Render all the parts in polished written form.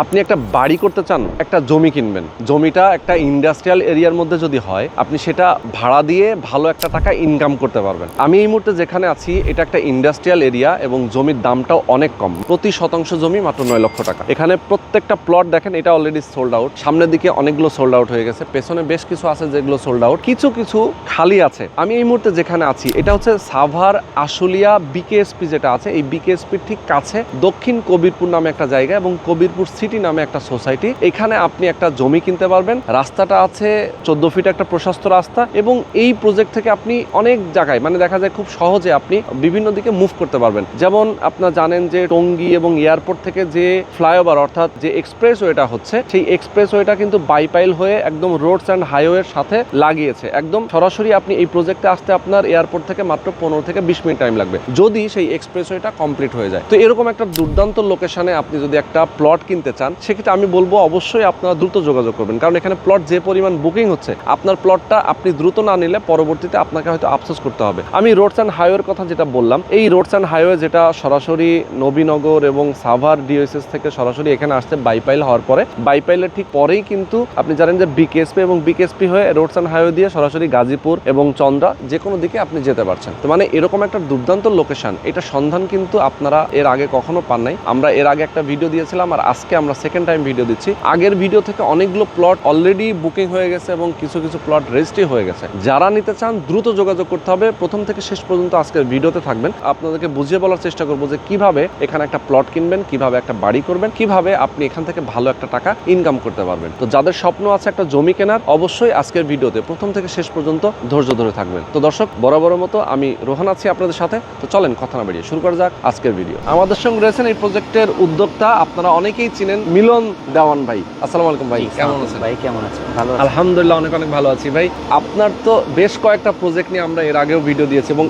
আপনি একটা বাড়ি করতে চান, একটা জমি কিনবেন, জমিটা একটা ইন্ডাস্ট্রিয়াল এরিয়ার মধ্যে যদি হয় আপনি সেটা ভাড়া দিয়ে ভালো একটা টাকা ইনকাম করতে পারবেন। আমি এই মুহূর্তে যেখানে আছি এটা একটা ইন্ডাস্ট্রিয়াল এরিয়া এবং জমির দামটাও অনেক কম, প্রতি শতাংশ জমি মাত্র 9 লক্ষ টাকা। এখানে প্রত্যেকটা প্লট দেখেন এটা অলরেডি সোল্ড আউট, সামনের দিকে অনেকগুলো সোল্ড আউট হয়ে গেছে, পেছনে বেশ কিছু আছে যেগুলো সোল্ড আউট, কিছু কিছু খালি আছে। আমি এই মুহূর্তে যেখানে আছি এটা হচ্ছে সাভার আশুলিয়া বিকেএসপি যেটা আছে, এই বিকেএসপির ঠিক কাছে দক্ষিণ কবিরপুর নামে একটা জায়গা এবং কবিরপুর সিটি নামে একটা সোসাইটি। এখানে আপনি একটা জমি কিনতে পারবেন, রাস্তাটা আছে 14 ফিট একটা প্রশস্ত রাস্তা এবং এই প্রজেক্ট থেকে আপনি অনেক জায়গায় মানে দেখা যায় খুব সহজে আপনি বিভিন্ন দিকে মুভ করতে পারবেন। যেমন আপনারা জানেন যে টঙ্গী এবং এয়ারপোর্ট থেকে যে ফ্লাইওভার অর্থাৎ যে এক্সপ্রেসওয়েটা হচ্ছে সেই এক্সপ্রেসওয়েটা কিন্তু বাইপাইল হয়ে একদম রোডস অ্যান্ড হাইওয়ের সাথে লাগিয়েছে। একদম সরাসরি আপনি এই প্রজেক্টে আসতে আপনার এয়ারপোর্ট থেকে মাত্র 15 থেকে 20 মিনিট টাইম লাগবে যদি সেই এক্সপ্রেসওয়েটা কমপ্লিট হয়ে যায়। তো এরকম একটা দুর্দান্ত লোকেশনে আপনি যদি একটা প্লট কিনতে চান সেক্ষেত্রে আমি বলবো অবশ্যই আপনারা দ্রুত যোগাযোগ করবেন, কারণ এখানে প্লট যে পরিমাণ বুকিং হচ্ছে আপনার প্লটটা আপনি দ্রুত না নিলে পরবর্তীতে আপনাকে হয়তো আফসোস করতে হবে। আমি রোডস অ্যান্ড হাইওয়ের কথা যেটা বললাম, এই রোডস অ্যান্ড হাইওয়ে যেটা সরাসরি নবীনগর এবং সাভার ডিওএসএস থেকে সরাসরি এখানে আসতে বাইপাইল হওয়ার পরে, বাইপাইলের ঠিক পরেই কিন্তু আপনি জানেন যে বিকেএসপি এবং বিকেএসপি হয়ে রোডস অ্যান্ড হাইওয়ে দিয়ে সরাসরি গাজীপুর এবং চন্দ্রা যে কোনো দিকে আপনি যেতে পারছেন। তো মানে এরকম একটা দুর্দান্ত লোকেশন, এটা সন্ধান কিন্তু আপনারা এর আগে কখনো পান নাই। আমরা এর আগে একটা ভিডিও দিয়েছিলাম আর আজকে আমরা সেকেন্ড টাইম ভিডিও দিচ্ছি। আগের ভিডিও থেকে অনেকগুলো প্লট অলরেডি বুকিং হয়ে গেছে এবং কিছু কিছু প্লট রেজিস্ট্রি হয়ে গেছে। যারা নিতে চান দ্রুত যোগাযোগ করতে হবে, প্রথম থেকে শেষ পর্যন্ত আজকের ভিডিওতে থাকবেন। আপনাদেরকে বুঝিয়ে বলার চেষ্টা করবো যে কিভাবে এখানে একটা প্লট কিনবেন, কিভাবে একটা বাড়ি করবেন, কিভাবে আপনি এখান থেকে ভালো একটা টাকা ইনকাম করতে পারবেন। তো যাদের স্বপ্ন আছে একটা জমি কেনার, অবশ্যই আজকের ভিডিওতে প্রথম থেকে শেষ পর্যন্ত ধৈর্য ধরে থাকবেন। তো দর্শক, বরাবরের মতো আমি রোহান আছি আপনাদের সাথে। তো চলেন কথা না বেরিয়ে শুরু করা যাক আজকের ভিডিও। আমাদের সঙ্গে রয়েছেন এই প্রজেক্টের উদ্যোক্তা, আপনারা অনেকেই চিনেন, মিলন দেওয়ান ভাই। আসসালামু আলাইকুম ভাই, কেমন আছেন? ভাই কেমন আছেন? ভালো আছি আলহামদুলিল্লাহ, অনেক অনেক ভালো আছি ভাই। আপনার তো বেশ কয়েকটা প্রজেক্ট নিয়ে আমরা এর আগেও ভিডিও দিয়েছি এবং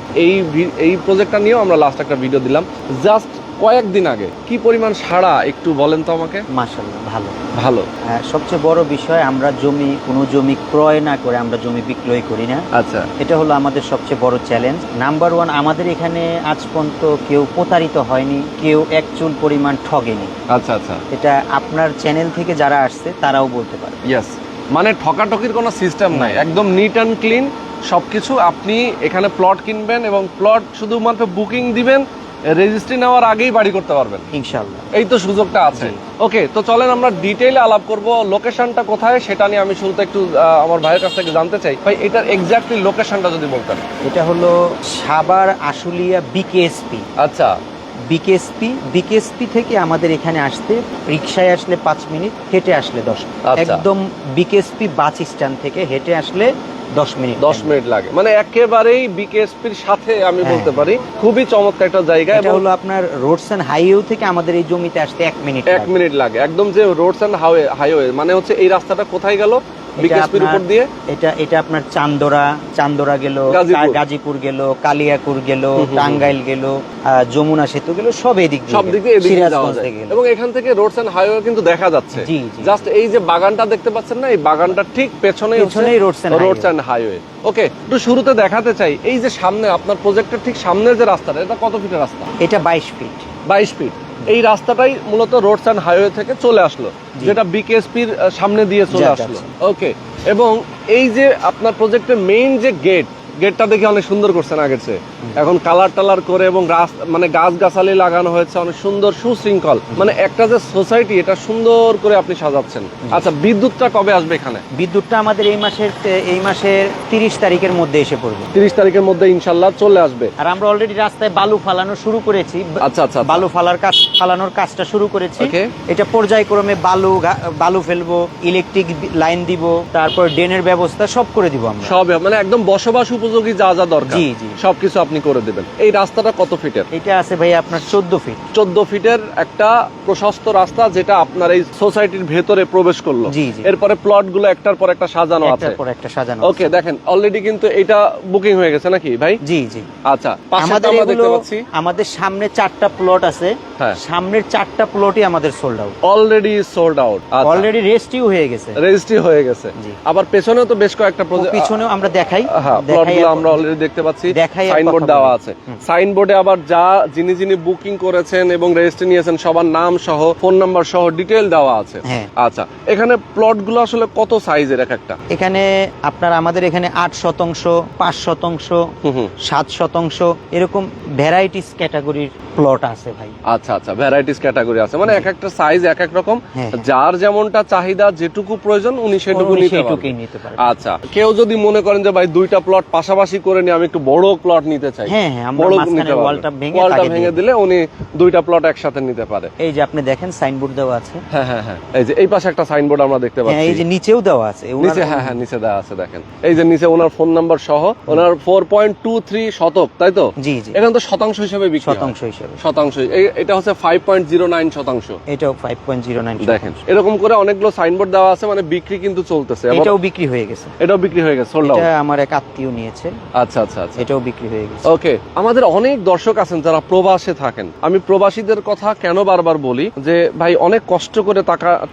এই প্রজেক্টটা নিয়েও আমরা লাস্ট একটা ভিডিও দিলাম জাস্ট কয়েকদিন আগে। কি পরিমাণ সাড়া একটু বলেন তো আমাকে। মাশাআল্লাহ ভালো ভালো। সবচেয়ে বড় বিষয় আমরা কোনো জমি ক্রয় না করে আমরা জমি বিক্রয় করি না। আচ্ছা, এটা হলো আমাদের সবচেয়ে বড় চ্যালেঞ্জ। নাম্বার 1, আমাদের এখানে আজ পর্যন্ত কেউ প্রতারিত হয়নি, কেউ এক চুল পরিমাণ ঠগেনি। আচ্ছা আচ্ছা, এটা আপনার চ্যানেল থেকে যারা আসছে তারাও বলতে পারে। ইয়েস, মানে ঠকাঠকির কোনো সিস্টেম নাই, একদম নিট অ্যান্ড ক্লিন সবকিছু। আপনি এখানে প্লট কিনবেন এবং প্লট শুধুমাত্র বুকিং দিবেন, রেজিস্ট্রি নেওয়ার আগেই বাড়ি করতে পারবেন ইনশাআল্লাহ। এই তো সুযোগটা আছে। ওকে, তো চলেন আমরা ডিটেইলে আলাপ করব। লোকেশনটা কোথায় সেটা নিয়ে আমি শুরুতে একটু আমার ভাইয়ের কাছ থেকে জানতে চাই। ভাই এটার এক্স্যাক্টলি লোকেশনটা যদি বলতেন। এটা হলো সাভার আশুলিয়া বিকেএসপি। আচ্ছা, বিকেএসপি থেকে আমাদের এখানে আসতে রিকশায় আসলে 5 মিনিট, হেঁটে আসলে 10 মিনিট। একদম বিকেএসপি বাস স্ট্যান্ড থেকে হেঁটে আসলে 10 মিনিট লাগে, মানে একেবারেই বিকেএসপির সাথে আমি বলতে পারি। খুবই চমৎকার একটা জায়গা। এটা হলো আপনার রোডস এন্ড হাইওয়ে থেকে আমাদের এই জমিতে আসতে 1 মিনিট লাগে। একদম যে রোডস এন্ড হাইওয়ে মানে হচ্ছে এই রাস্তাটা কোথায় গেল বিকেএসপির উপর দিয়ে। এটা আপনার চান্দরা গেল, গাজীপুর গেল, কালিয়াকুর গেল, টাঙ্গাইল গেল, যমুনা সেতু গেল, সব এদিকে যাওয়া যায়। এবং এখান থেকে রোডস এন্ড হাইওয়ে কিন্তু দেখা যাচ্ছে। জাস্ট এই যে বাগানটা দেখতে পাচ্ছেন না, এই বাগানটা ঠিক পেছনেই রোডস এন্ড হাইওয়ে। ওকে, একটু শুরুতে দেখাতে চাই এই যে সামনে আপনার প্রজেক্টের ঠিক সামনে যে রাস্তাটা, এটা কত ফিটের রাস্তা? এটা 22 ফিট। 22 ফিট। এই রাস্তাটাই মূলত রোডস অ্যান্ড হাইওয়ে থেকে চলে আসলো, যেটা বিকেএসপির সামনে দিয়ে চলে আসলো। ওকে, এবং এই যে আপনার প্রজেক্টের মেইন যে গেটটা দেখে অনেক সুন্দর করছেন আগের চেয়ে। এখন কালার টালার করে এবং মানে গাছগাছালি লাগানো হয়েছে অনেক সুন্দর সুশৃঙ্খল, মানে একটা যে সোসাইটি এটা সুন্দর করে আপনি সাজাচ্ছেন। আচ্ছা, বিদ্যুৎটা কবে আসবে এখানে? বিদ্যুৎটা আমাদের এই মাসের 30 তারিখের মধ্যে এসে পড়বে। 30 তারিখের মধ্যে ইনশাল্লাহ চলে আসবে। আর আমরা অলরেডি রাস্তায় বালু ফালানো শুরু করেছি। আচ্ছা আচ্ছা, বালু ফালানোর কাজটা শুরু করেছি। এটা পর্যায়ক্রমে বালু ফেলবো, ইলেকট্রিক লাইন দিব, তারপর ড্রেনের ব্যবস্থা সব করে দিব আমরা। সব মানে একদম বসবাস উপযোগী যা যা দরকার সবকিছু আপনি করে দেবেন। এই রাস্তাটা কত ফিটের? এটা আছে ভাই আপনার 14 ফিট। 14 ফিটের একটা প্রশস্ত রাস্তা যেটা আপনার এই সোসাইটির ভেতরে প্রবেশ করলো। এরপরে প্লট গুলো একটার পর একটা সাজানো আছে। ওকে, দেখেন অলরেডি কিন্তু এটা বুকিং হয়ে গেছে নাকি ভাই? জি। আচ্ছা, পাশে আমরা দেখতে পাচ্ছি আমাদের সামনে 4টা প্লট আছে। সামনের 4টা প্লটই আমাদের sold out, already sold out, already registry হয়ে গেছে। আবার পেছনেও তো বেশ কয়েকটা প্রজেক্ট, পিছনেও আমরা দেখাই। প্লট যেগুলো আমরা অলরেডি দেখতে পাচ্ছি দেখাই সাইনবোর্ড দেওয়া আছে। সাইনবোর্ডে আবার যিনি বুকিং করেছেন এবং রেজিস্ট্রি নিয়েছেন সবার নাম সহ ফোন নাম্বার সহ ডিটেইল দেওয়া আছে। আচ্ছা, এখানে প্লট গুলো আসলে কত সাইজের এক একটা? এখানে আপনার আমাদের এখানে 8 শতাংশ, 5 শতাংশ, 7 শতাংশ এরকম ভ্যারাইটিস ক্যাটাগরির প্লট আছে ভাই। আচ্ছা আচ্ছা, ভ্যারাইটিস ক্যাটাগরি আছে, মানে এক একটা সাইজ এক এক রকম, যার যেমনটা চাহিদা যেটুকু প্রয়োজন উনি সেটুকু নিতে পারে। আচ্ছা, কেউ যদি মনে করেন যে ভাই দুইটা প্লট পাশাপাশি করে নিয়ে আমি একটু বড় প্লট নিতে চাই, বড় ওয়ালটা ভেঙে দিলে উনি দুইটা প্লট একসাথে নিতে পারে। এই যে আপনি দেখেন সাইনবোর্ড দেওয়া আছে। হ্যাঁ হ্যাঁ হ্যাঁ, এই যে এই পাশে একটা সাইনবোর্ড আমরা দেখতে পাচ্ছি। এই যে নিচেও দেওয়া আছে, নিচে নিচে দেওয়া আছে, দেখেন এই যে নিচে ওনার ফোন নাম্বার সহ, ওনার 4.23 শতক, তাই তো? জি জি, এখানে তো শতাংশ হিসেবে বিক্রি হয়। শতাংশ এটা হচ্ছে 5.09 শতাংশ, এটাও 5.09। দেখেন এরকম করে অনেকগুলো সাইনবোর্ড দেওয়া আছে, মানে বিক্রি কিন্তু চলতেছে। এটাও বিক্রি হয়ে গেছে, সোল্ড আউট। এটা আমার এক আত্মীয় নিয়েছে। আচ্ছা আচ্ছা আচ্ছা, এটাও বিক্রি হয়ে গেছে। ওকে, আমাদের অনেক দর্শক আছেন যারা প্রবাসে থাকেন। আমি প্রবাসীদের কথা কেন বারবার বলি যে ভাই অনেক কষ্ট করে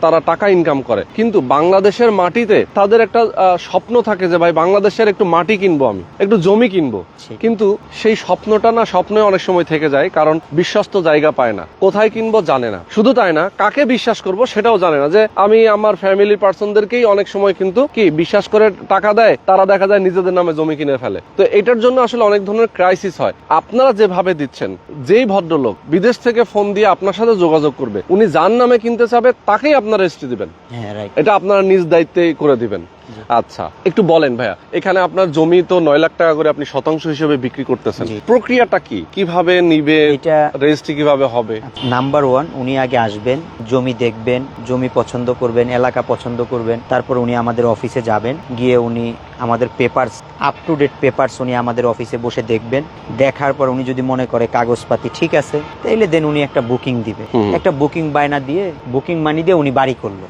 তারা টাকা ইনকাম করে, কিন্তু বাংলাদেশের মাটিতে তাদের একটা স্বপ্ন থাকে যে ভাই বাংলাদেশের একটু মাটি কিনবো, আমি একটু জমি কিনবো, কিন্তু সেই স্বপ্নটা না স্বপ্নে অনেক সময় থেকে যায়, কারণ বিশ্বস্ত জায়গা পায় না, কোথায় কিনবো জানে না। শুধু তাই না, কাকে বিশ্বাস করব সেটাও জানে না। যে আমি আমার ফ্যামিলি পার্সনদেরকেই অনেক সময় কিন্তু কি বিশ্বাস করে টাকা দেয়, তারা দেখা যায় নিজেদের নামে জমি কিনে ফেলে। তো এটার জন্য আসলে অনেক ধরনের ক্রাইসিস হয়। আপনারা যেভাবে দিচ্ছেন, যেই ভদ্রলোক বিদেশ থেকে ফোন দিয়ে আপনার সাথে যোগাযোগ করবে, উনি যার নামে কিনতে চাবে তাকেই আপনারা রেজিস্ট্রি দিবেন, এটা আপনারা নিজ দায়িত্বেই করে দিবেন। আচ্ছা, একটু বলেন ভাইয়া, এখানে আপনার জমি তো 9 লাখ টাকা করে আপনি শতাংশ হিসেবে বিক্রি করতেছেন, প্রক্রিয়াটা কি, কিভাবে নিবে, এটা রেজিস্ট্রি কিভাবে হবে? নাম্বার 1, উনি আগে আসবেন, জমি দেখবেন, জমি পছন্দ করবেন, এলাকা পছন্দ করবেন, তারপর উনি আমাদের অফিসে যাবেন, গিয়ে উনি আমাদের papers, up to date papers উনি আমাদের অফিসে বসে দেখবেন। দেখার পর উনি যদি মনে করে কাগজপাতি ঠিক আছে, তাইলে দেন উনি একটা বুকিং দিবে। একটা বুকিং বায়না দিয়ে, বুকিং মানি দিয়ে উনি বাড়ি করলো।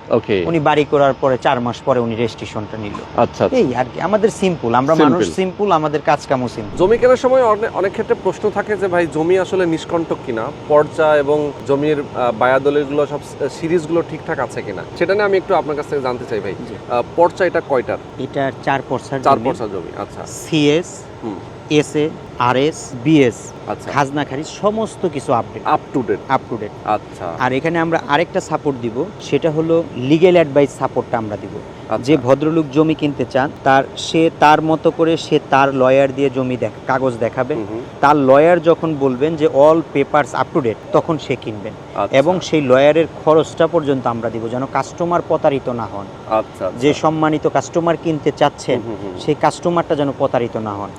উনি বাড়ি করার পরে 4 মাস পরে উনি রেজিস্ট্রেশনটা নিল। আচ্ছা, এই আর কি, আমাদের সিম্পল, আমরা মানুষ সিম্পল, আমাদের কাজ কামও সিম্পল। জমি কেনার সময় অনেক ক্ষেত্রে প্রশ্ন থাকে যে ভাই জমি আসলে নিষ্কণ্টক কিনা, পর্চা এবং জমির বায়াদলিলগুলো সব সিরিজগুলো ঠিকঠাক আছে কিনা, সেটা নিয়ে আমি একটু আপনার কাছ থেকে জানতে চাই ভাই। পর্চা এটা কয়টার? এটা 4 পর্চার জমি। আচ্ছা, সিএস, এসএ, আরএস, বিএস, আচ্ছা, খাজনা খারিজ সমস্ত কিছু আপ টু ডেট। আচ্ছা, আর এখানে আমরা আরেকটা সাপোর্ট দিব, সেটা হলো লিগ্যাল অ্যাডভাইস সাপোর্টটা আমরা দিব। যে ভদ্রলোক জমি কিনতে চান, তার মতো করে সে তার লয়ার দিয়ে জমি কাগজ দেখাবেন, তার লয়ার যখন বলবেন যে all papers up to date, তখন সে কিনবেন। এবং সেই লয়ারের খরচটা পর্যন্ত আমরা দিব, যেন কাস্টমার প্রতারিত না হন। আচ্ছা, যে সম্মানিত কাস্টমার কিনতে চাচ্ছেন, সেই কাস্টমারটা যেন প্রতারিত না হন।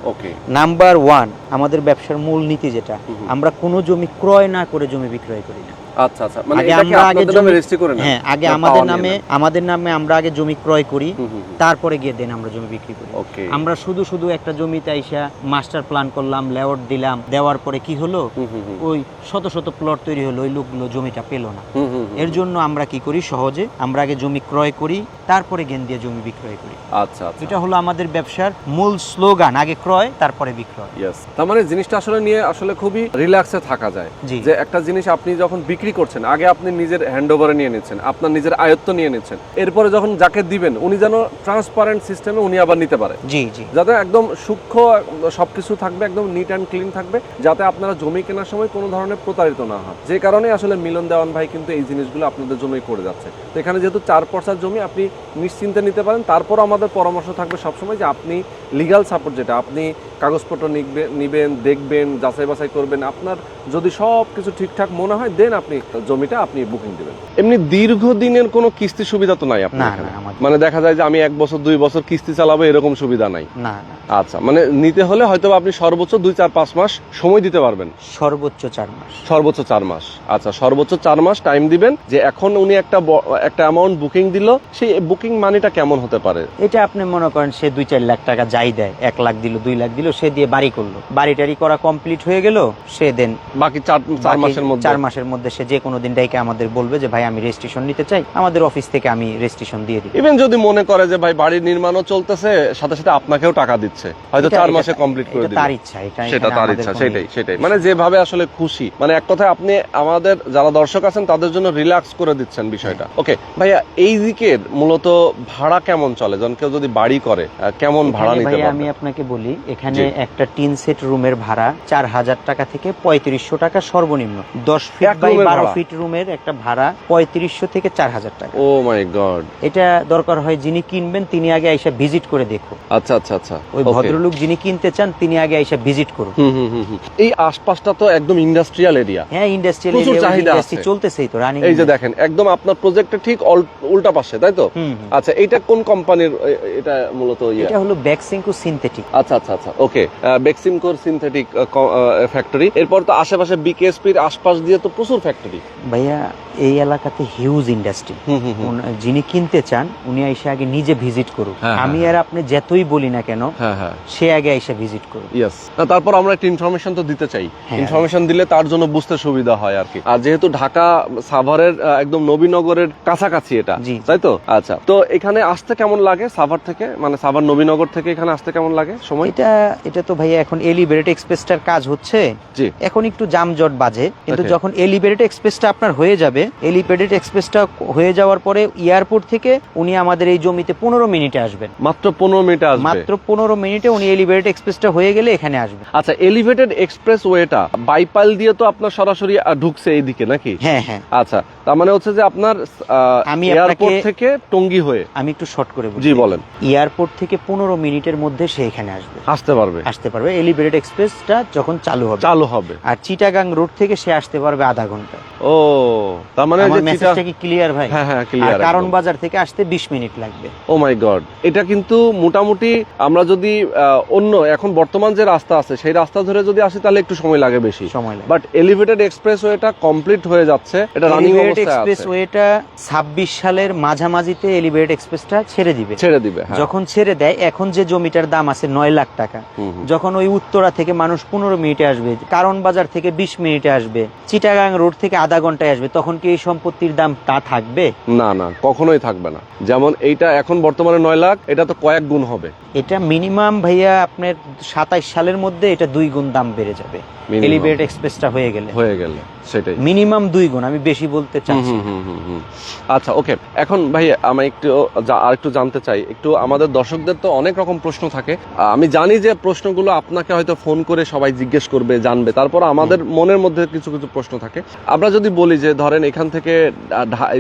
নাম্বার 1, আমাদের ব্যবসার মূল নীতি যেটা, আমরা কোনো জমি ক্রয় না করে জমি বিক্রয় করি না। আচ্ছা আচ্ছা, মানে এটা কি আপনাদের নামে রেজিস্ট্রি করে না? হ্যাঁ, আগে আমাদের নামে আমরা আগে জমি ক্রয় করি, তারপরে গিয়ে দেন আমরা জমি বিক্রি করি। আমরা শুধু একটা জমিতে আইসা মাস্টার প্ল্যান করলাম, লেআউট দিলাম, দেওয়ার পরে কি হলো, ওই শত প্লট তৈরি হলো, ওই লোকগুলো জমিটা পেল না। এর জন্য আমরা কি করি, সহজে আমরা আগে জমি ক্রয় করি, তারপরে গেন দিয়ে জমি বিক্রয় করি। আচ্ছা, এটা হলো আমাদের ব্যবসার মূল স্লোগান, আগে ক্রয় তারপরে বিক্রয়। তার মানে জিনিসটা আসলে নিয়ে আসলে খুবই রিল্যাক্সে থাকা যায়, যে একটা জিনিস আপনি যখন বিক্রি করছেন, আগে আপনি নিজের হ্যান্ডওভারে নিয়ে নিচ্ছেন, আপনার নিজের আয়ত্ত নিয়ে নিচ্ছেন, এরপরে যখন যাকে দিবেন উনি যেন ট্রান্সপারেন্ট সিস্টেমে উনি আবার নিতে পারে। যাতে একদম সূক্ষ্ম সবকিছু থাকবে, একদম নিট অ্যান্ড ক্লিন থাকবে, যাতে আপনারা জমি কেনার সময় কোনো ধরনের প্রতারিত না হয়। যে কারণে আসলে মিলন দেওয়ান ভাই কিন্তু এই জিনিসগুলো আপনাদের জন্যই করে যাচ্ছে। তো এখানে যেহেতু 4 পর্চার জমি, আপনি নিশ্চিন্তে নিতে পারেন। তারপর আমাদের পরামর্শ থাকবে সবসময় যে আপনি লিগ্যাল সাপোর্ট, যেটা আপনি কাগজপত্র নিবেন, দেখবেন, যাচাই বাছাই করবেন, আপনার যদি সব কিছু ঠিকঠাক মনে হয়, দেন আপনি জমিটা আপনি বুকিং দিবেন। এমনি দীর্ঘদিনের কোনো কিস্তি সুবিধা তো নাই আপনার? মানে দেখা যায় যে আমি 1 বছর 2 বছর কিস্তি চালাবো, এরকম সুবিধা নাই? না। আচ্ছা, মানে নিতে হলে হয়তো আপনি সর্বোচ্চ 2-4-5 মাস সময় দিতে পারবেন। সর্বোচ্চ 4 মাস। আচ্ছা, সর্বোচ্চ 4 মাস টাইম দিবেন। যে এখন উনি একটা অ্যামাউন্ট বুকিং দিল, সেই বুকিং মানিটা কেমন হতে পারে? এটা আপনি মনে করেন সে 2-4 লাখ টাকা যাই দেয়, 1 লাখ দিল, 2 লাখ দিল, সে দিয়ে বাড়ি করলো, বাড়িটারি করা কমপ্লিট হয়ে গেল, সে দেন বাকি 4 মাসের মধ্যে 4 মাসের মধ্যে সে এসে যে কোনো দিন ডাইকে আমাদের বলবে যে ভাই আমি রেজিস্ট্রেশন নিতে চাই, আমাদের অফিস থেকে আমি রেজিস্ট্রেশন দিয়ে দিই। ইভেন যদি মনে করে যে ভাই বাড়ির নির্মাণও চলতেছে, সাথে সাথে আপনাকেও টাকা দিচ্ছে, হয়তো 4 মাসে কমপ্লিট করে দিবে, তার ইচ্ছা, সেটা তার ইচ্ছা, সেটাই মানে যেভাবে আসলে খুশি, মানে এক কথায় আপনি আমাদের যারা দর্শক আছেন তাদের জন্য রিল্যাক্স করে দিচ্ছেন বিষয়টা। ওকে ভাইয়া, এই দিকের মূলত ভাড়া কেমন চলে? যখন কেউ যদি বাড়ি করে কেমন ভাড়া নিতে পারবে? আমি আপনাকে বলি, এখানে একটা টিন সেট রুমের ভাড়া 4000 টাকা থেকে 3500 টাকা সর্বনিম্ন। 10 ফিট বাই 12 ফিট রুমের একটা ভাড়া 3500 থেকে 4000 টাকা। ও মাই গড। এটা দরকার হয় যিনি কিনবেন তিনি আগে আইসা ভিজিট করে দেখুন। আচ্ছা আচ্ছা আচ্ছা, ওই ভদ্রলোক যিনি কিনতে চান তিনি আগে আইসা ভিজিট করুন। এই আশপাশটা তো একদম ইন্ডাস্ট্রিয়াল এরিয়া। হ্যাঁ, ইন্ডাস্ট্রিয়াল এরিয়া, চলতেছেই তো রানিং। এই যে দেখেন একদম আপনার প্রজেক্টের ঠিক উল্টা পাশে, তাই তো? আচ্ছা, এটা কোন কোম্পানির? এটা মূলত এটা হলো বেক্সিমকো সিনথেটিক। আচ্ছা আচ্ছা আচ্ছা, ওকে, বেক্সিমকো সিনথেটিক ফ্যাক্টরি। এরপর তো আশেপাশে বিকেএসপির আশপাশ দিয়ে তো প্রচুর ফ্যাক্টরি। ভাইয়া এই এলাকাতে হিউজ ইন্ডাস্ট্রি। যিনি কিনতে চান উনি আইসা আগে নিজে ভিজিট করুন। আমি আর আপনি যতই বলি না কেন, সে আগে আইসা ভিজিট করুন। ইয়েস, তারপর আমরা একটা ইনফরমেশন তো দিতে চাই, ইনফরমেশন দিলে তার জন্য বুঝতে সুবিধা হয় আর কি। আর যেহেতু ঢাকা সাভারের একদম নবীনগরের কাছাকাছি এটা, তাই তো? আচ্ছা, তো এখানে আসতে কেমন লাগে সাভার থেকে, মানে সাভার নবীনগর থেকে এখানে আসতে কেমন লাগে সময়? এটা তো ভাইয়া এখন এলিভেটেড এক্সপ্রেসটার কাজ হচ্ছে, জি, এখন একটু জামজট বাজে, কিন্তু যখন এলিভেটেড এক্সপ্রেসটা আপনার হয়ে যাবে, এলিভেটেড এক্সপ্রেসটা হয়ে যাওয়ার পরে এয়ারপোর্ট থেকে উনি আমাদের এই জমিতে 15 মিনিটে আসবেন। মাত্র 15 মিনিটে আসবে? মাত্র 15 মিনিটে উনি এলিভেটেড এক্সপ্রেসটা হয়ে গেলে এখানে আসবে। আচ্ছা, এলিভেটেড এক্সপ্রেস ওয়েটা বাইপাইল দিয়ে তো আপনার সরাসরি ঢুকছে এইদিকে নাকি? হ্যাঁ হ্যাঁ। আচ্ছা, তার মানে হচ্ছে যে আপনার আমি এয়ারপোর্ট থেকে টঙ্গী হয়ে, আমি একটু শর্ট করে বলি। জি বলেন। এয়ারপোর্ট থেকে 15 মিনিটের মধ্যে সে এখানে আসতে পারবে এলিভেটেড এক্সপ্রেসটা যখন চালু হবে। আর চিটাগাং রোড থেকে সে আসতে পারবে আধা ঘন্টা। ও, তার মানে যে মেসেজটা কি ক্লিয়ার ভাই? হ্যাঁ হ্যাঁ, ক্লিয়ার। কারণ বাজার থেকে আসতে 20 মিনিট লাগবে। ও মাই গড, এটা কিন্তু মোটামুটি আমরা যদি অন্য এখন বর্তমান যে রাস্তা আছে সেই রাস্তা ধরে যদি আসি তাহলে একটু সময় লাগে, বেশি সময় লাগে। বাট এলিভেটেড এক্সপ্রেসওয়েটা কমপ্লিট হয়ে যাচ্ছে, এটা রানিং অবস্থায় আছে। এক্সপ্রেসওয়েটা 26 সালের মাঝামাঝিতে এলিভেটেড এক্সপ্রেসটা ছেড়ে দিবে। যখন ছেড়ে দেয়, এখন যে জমিটার দাম আছে 9 লাখ টাকা, যখন ওই উত্তরা থেকে মানুষ 15 মিনিটে আসবে, কারণ বাজার থেকে 20 মিনিটে আসবে, চিটাগাং রোড থেকে আধা ঘন্টায় আসবে, তখন কি এই সম্পত্তির দাম তা থাকবে? না না, কখনোই থাকবে না। যেমন এইটা এখন বর্তমানে 9 লাখ, এটা তো কয়েক গুণ হবে। এটা মিনিমাম ভাইয়া আপনার 27 সালের মধ্যে এটা 2 গুণ দাম বেড়ে যাবে এলিভেটেড এক্সপ্রেসটা হয়ে গেলে, সেটাই মিনিমাম 2 গুণ, আমি বেশি বলতে চাচ্ছি। আচ্ছা, ওকে। এখন ভাই আমি একটু জানতে চাই, একটু আমাদের দর্শকদের তো অনেক রকম প্রশ্ন থাকে। আমি জানি যে প্রশ্নগুলো আপনাকে হয়তো ফোন করে সবাই জিজ্ঞেস করবে, জানবে, তারপর আমাদের মনের মধ্যে কিছু কিছু প্রশ্ন থাকে। আমরা যদি বলি যে ধরেন এখান থেকে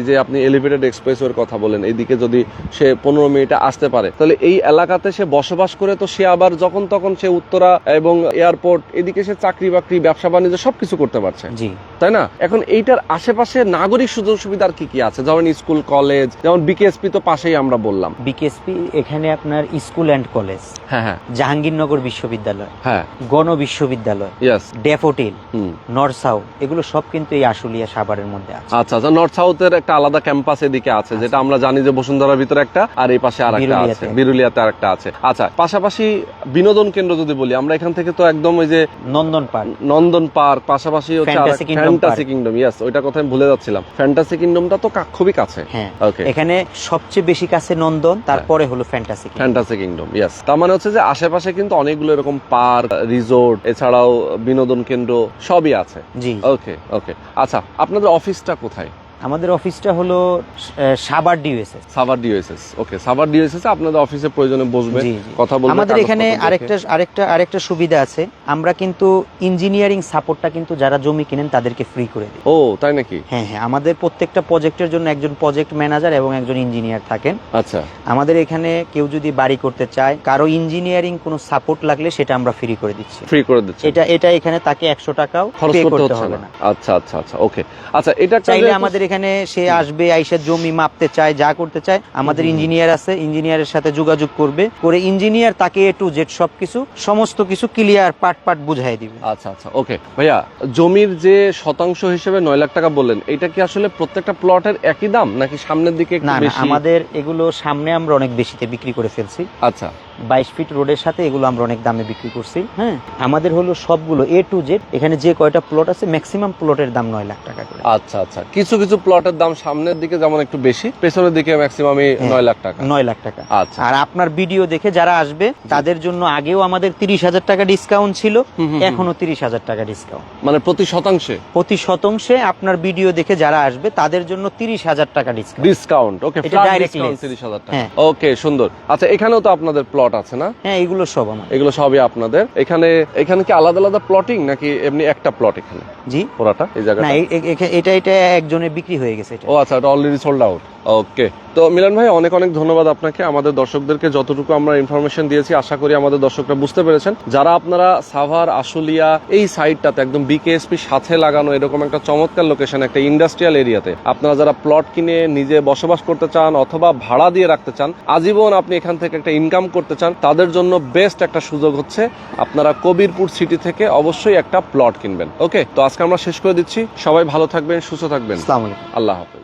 যে আপনি এলিভেটেড এক্সপ্রেসওয়ের কথা বলেন, এইদিকে যদি সে 15 মিনিটে আসতে পারে, তাহলে এই এলাকাতে সে বসবাস করে তো সে আবার যখন তখন সে উত্তরা এবং এয়ারপোর্ট এদিকে সে চাকরি বাকরি, ব্যবসা বাণিজ্য সবকিছু করতে পারছে, জি, তাই না? এখন এইটার আশেপাশে নাগরিক সুযোগ সুবিধার কি কি আছে? যেমন স্কুল, কলেজ, যেমন বিকেএসপি তো পাশেই আমরা বললাম। বিকেএসপি এখানে আপনার স্কুল এন্ড কলেজ, হ্যাঁ, জাহাঙ্গীরনগর বিশ্ববিদ্যালয়, হ্যাঁ, গণ বিশ্ববিদ্যালয়, ইয়েস, ড্যাফোডিল, নর্থ সাউথ, এগুলো সব কিন্তু এই আশুলিয়া সাভারের মধ্যে আছে। আচ্ছা আচ্ছা, নর্থ সাউথের একটা আলাদা ক্যাম্পাস এদিকে আছে, যেটা আমরা জানি যে বসুন্ধরার ভিতরে একটা, আর এই পাশে আরেকটা আছে, বিরুলিয়াতে আরেকটা আছে। আচ্ছা, পাশাপাশি বিনোদন কেন্দ্র যদি বলি, আমরা এখান থেকে তো একদম ওই যে নন্দন পার্ক, পাশাপাশি হচ্ছে ফ্যান্টাসি কিংডম, ইয়েস, ওইটা কথা আমি ভুলে যাচ্ছিলাম। ফ্যান্টাসি কিংডমটা তো খুবই কাছে, হ্যাঁ, ওকে। এখানে সবচেয়ে বেশি কাছে নন্দন, তারপরে হলো ফ্যান্টাসি কিংডম, ইয়েস। তার মানে হচ্ছে যে আশেপাশে কিন্তু অনেকগুলো এরকম পার্ক, রিসোর্ট, এছাড়াও বিনোদন কেন্দ্র সবই আছে, জি। ওকে ওকে, আচ্ছা, আপনাদের অফিসটা কোথায়? আমাদের অফিসটা হলো সাভার ডিওএসএস। ওকে, সাভার ডিওএসএস আপনাদের অফিসে প্রয়োজনে বসবে, কথা বলবে। আমাদের এখানে আরেকটা সুবিধা আছে, আমরা কিন্তু ইঞ্জিনিয়ারিং সাপোর্টটা কিন্তু যারা জমি কিনেন তাদেরকে ফ্রি করে দিই। ও, তাই নাকি? হ্যাঁ হ্যাঁ, আমাদের প্রত্যেকটা প্রজেক্টের জন্য একজন প্রজেক্ট ম্যানেজার এবং একজন ইঞ্জিনিয়ার থাকেন। আচ্ছা, আমাদের এখানে কেউ যদি বাড়ি করতে চায়, কারো ইঞ্জিনিয়ারিং কোনো সাপোর্ট লাগলে সেটা আমরা ফ্রি করে দিচ্ছি। এটা এখানে তাকে 100 টাকাও পে করতে হবে না। আচ্ছা আচ্ছা আচ্ছা, ওকে। আচ্ছা, এটা চাইলে আমাদের এখানে সে আসবে, আইসা জমি মাপতে চায়, যা করতে চায়, আমাদের ইঞ্জিনিয়ার আছে, ইঞ্জিনিয়ারের সাথে যোগাযোগ করে ইঞ্জিনিয়ার তাকে A to Z সমস্ত কিছু ক্লিয়ার পার্ট বুঝাই দিবে। আচ্ছা আচ্ছা, ওকে। ভাইয়া, জমির যে শতাংশ হিসেবে 9 লাখ টাকা বললেন, এটা কি আসলে প্রত্যেকটা প্লটের একই দাম নাকি সামনের দিকে একটু বেশি? না, আমাদের এগুলো সামনে আমরা অনেক বেশিতে বিক্রি করে ফেলছি। আচ্ছা, 22 ফিট রোডের সাথে এগুলো আমরা অনেক দামে বিক্রি করছি। হ্যাঁ, আমাদের হলো সবগুলো A to Z, এখানে যে কয়টা প্লট আছে ম্যাক্সিমাম প্লটের দাম 9 লাখ টাকা করে। আচ্ছা আচ্ছা, কিছু কিছু প্লটের দাম সামনের দিকে যেমন একটু বেশি, পেছনের দিকে ম্যাক্সিমামই 9 লাখ টাকা। 9 লাখ টাকা। আচ্ছা। আর আপনার ভিডিও দেখে যারা আসবে তাদের জন্য আগেও আমাদের 30,000 টাকা ডিসকাউন্ট ছিল, এখনো 30,000 টাকা ডিসকাউন্ট, মানে প্রতি শতাংশে আপনার ভিডিও দেখে যারা আসবে তাদের জন্য 30,000 টাকা ডিসকাউন্ট। ওকে, এটা direct less। 30,000 টাকা। হ্যাঁ। ওকে, সুন্দর। আচ্ছা, এখানেও তো আপনাদের প্লট আছে না? হ্যাঁ, এগুলো সব আমার। এগুলো সবই আপনাদের। এখানে কি আলাদা আলাদা প্লটিং নাকি এমনি একটা প্লট এখানে জি পুরাটা এই জায়গাটা? না, এটা একজনের বিক্রি হয়ে গেছে এটা। ও আচ্ছা, এটা অলরেডি সোল্ড আউট। ওকে, তো মিলন ভাই অনেক অনেক ধন্যবাদ আপনাকে। আমাদের দর্শকদেরকে যতটুকু আমরা ইনফরমেশন দিয়েছি আশা করি আমাদের দর্শকরা বুঝতে পেরেছেন। যারা আপনারা সাভার, আশুলিয়া এই সাইডটাতে একদম বিকেএসপি সাথে লাগানো এরকম একটা চমৎকার লোকেশন, একটা ইন্ডাস্ট্রিয়াল এরিয়াতে আপনারা যারা প্লট কিনে নিজে বসবাস করতে চান অথবা ভাড়া দিয়ে রাখতে চান, আজীবন আপনি এখান থেকে একটা ইনকাম করতে চান, তাদের জন্য বেস্ট একটা সুযোগ হচ্ছে আপনারা কবিরপুর সিটি থেকে অবশ্যই একটা প্লট কিনবেন। ওকে, তো আজকে আমরা শেষ করে দিচ্ছি। সবাই ভালো থাকবেন, সুস্থ থাকবেন। আসসালামু আলাইকুম। আল্লাহ হাফেজ।